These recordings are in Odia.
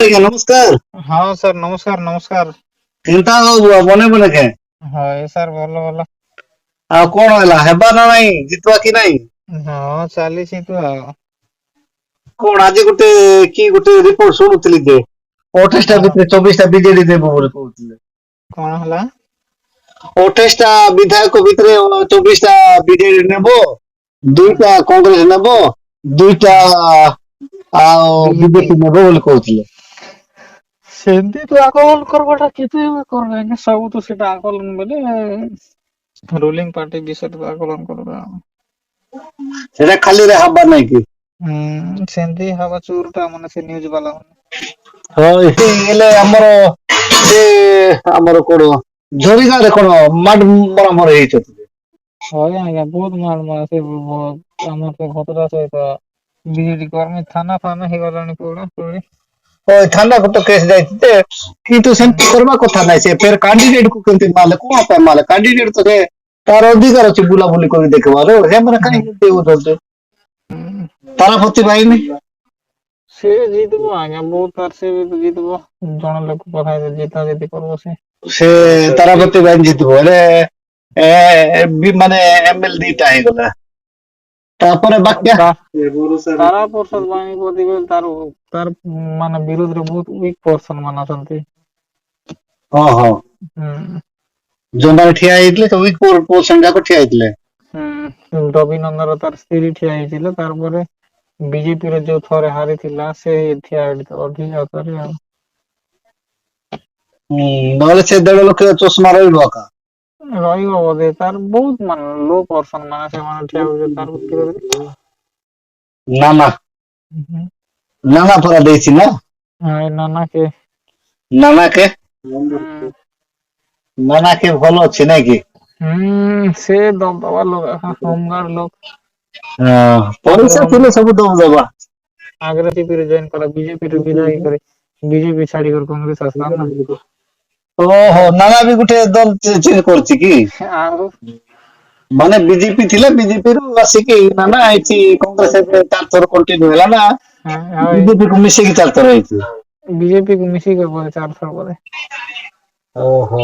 ଆଜ୍ଞା ନମସ୍କାର। ହଁ ସାର୍ ନମସ୍କାର ନମସ୍କାର। କେନ୍ତା ହଉ ମନେ ମନେ କେ ହଁ ସାର୍ ଭଲ ଭଲ। ଆଉ କଣ ହେଲା ହେବା ନା ନାଇଁ ଜିତବା କି ନାଇଁ? ହଁ ଚାଲିଛି ତ ଆଉ। କଣ ଆଜି ଗୋଟେ ରିପୋର୍ଟ ଶୁଣୁଥିଲି ଯେ 28ଟା କଣ ଭିତରେ 24ଟା ବିଜେଡି ଦେବ ବୋଲି କହୁଥିଲେ। କଣ ହେଲା? 28ଟା ବିଧାୟକ ଭିତରେ 24ଟା ବିଜେଡି ନେବ। ଦୁଇଟା କଂଗ୍ରେସ ନେବ ଦୁଇଟା ଆଉ ବିଜେପି ନେବ ବୋଲି କହୁଥିଲେ। ସେମିତି ତ ଆକଳନ କରିବାଟା କେତେ କର ସବୁ ତ ସେଇଟା ଆକଳନ ବୋଲେ ରୁଲିଂ ପାର୍ଟି ବିଷୟରେ ଆକଳନ କରିବା। ସେଟା ଖାଲିରେ ହବାର ନାଇଁ କି? ସେମିତି ହବା ଚୋର ଟା ମାନେ ସେ ନ୍ୟୁଜ ବାଲା ହଁ ହେଲେ ଆମର କଣ ଝରିଗାଁ ରେ କଣ ମରାମରି ହେଇଛନ୍ତି। ହଁ ଆଜ୍ଞା ବହୁତ ମାଲ ସେ ଆମର ସେ ଭଦ୍ରା ସହିତ ବିଜେଡି କର୍ମୀ ଥାନା ଫାନା ହେଇଗଲାଣି ପୁରା ପୁରି। ଥାନାକୁ ତ କେସ୍ ଯାଇଛି ଯେ କିନ୍ତୁ ସେମିତି କରିବା କଥା ନାହିଁ ସେ ଫେର କାଣ୍ଡିଡେଟ କୁ କେମିତି ମାଲେ କଣ ପାଇଁ ମାଲେ କାଣ୍ଡିଡେଟ ତ ତାର ଅଧିକାର ଅଛି ବୁଲାବୁଲି କରି ଦେଖିବାର ସେମାନେ କାହିଁକି ହଉଛନ୍ତି ତାରା ପତି ପାଇନି। ସେ ଜିତିବ ଆଜ୍ଞା ବହୁତ ତାର ସେ ବି ଜିତିବ ଜଣେ ଲୋକ କଥା ଜିତା ଜିତି କରିବ ସେ। ସେ ତାରାପତି ପାଇଁ ଜିତିବ ହେଲେ ମାନେ ଏମଏଲ ଦିଟା ହେଇଗଲା। ତାପରେ ବାକ୍ୟା ତାରା ପ୍ରସାଦ ବାଣୀ ତାର ତାର ମାନେ ବିରୋଧରେ ବହୁତ ୱିକ ପର୍ସନ ମାନେ ଅଛନ୍ତି। ହଁ ହଁ ହୁଁ ଯୋଉମାନେ ଠିଆ ହେଇଥିଲେ ସେ ୱିକ ପର୍ସନ ଯାକ ଠିଆ ହେଇଥିଲେ। ରବିନନ୍ଦନ ତାର ସ୍ତ୍ରୀ ଠିଆ ହେଇଥିଲେ ତାରପରେ ବିଜେପିରେ ଯୋଉ ଥରେ ହାରିଥିଲା ସେ ଠିଆ ଅଧିକ କରି ଆଉ। ହୁଁ ନହେଲେ ସେ ଦେଢ ଲକ୍ଷ ଚଷମା ରହିବ ଆକା। ରହିବ ବୋଧେ ତାର ବହୁତ ମାନେ ଲୋ ପର୍ସନ ମାନେ ସେମାନେ ଠିଆ ହଉଛନ୍ତି ତାର ବିରୋଧରେ। ନା ନା ହୁଁ ନାନା ପରା ଦେଇଛି ନା। ହଁ ନାନା କେ ନାନା କେ ହୁଁ ନାନା କେ ଭଲ ଅଛି ନାଇଁ କି? ସେ ଦବଦବା ଲୋକ ହୋମଗାର୍ଡ ଲୋକ। ହଁ ପଇସା ଥିଲେ ସବୁ ଦମ ଦବା। ଆଗ୍ରେ ଜଏନ କଲା ବିଜେପିରେ ବିଧାୟକ କରି ବିଜେପି ଛାଡିକରି କଂଗ୍ରେସ ଆସିଲା ନା। ଓହୋ ନାନା ବି ଗୋଟେ ଦଲ ଚେଞ୍ଜ କରୁଛି କି? ଆଉ ମାନେ ବିଜେପି ଥିଲା ବିଜେପିରୁ ଆସିକି ନାନା ଆଇଛି କଂଗ୍ରେସ ଚାର ଥର କଣ୍ଟିନ୍ୟୁ ହେଲା ନା ବିଜେପିକୁ ମିଶେଇକି ଚାରିଥର ହେଇଛି। ବିଜେପିକୁ ମିଶିକି ବୋଧେ ଚାରିଥର ବୋଧେ। ଓହୋ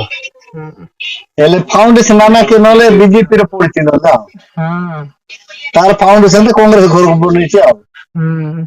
ହୁଁ ହେଲେ ଫାଉଣ୍ଡେସନ ନାନା କିଏ ନହେଲେ ବିଜେପିରେ ପଡିଛି ନା। ହଁ ତାର ଫାଉଣ୍ଡେସନରେ କଂଗ୍ରେସ ଘରକୁ ବନେଇଛି ଆଉ। ହୁଁ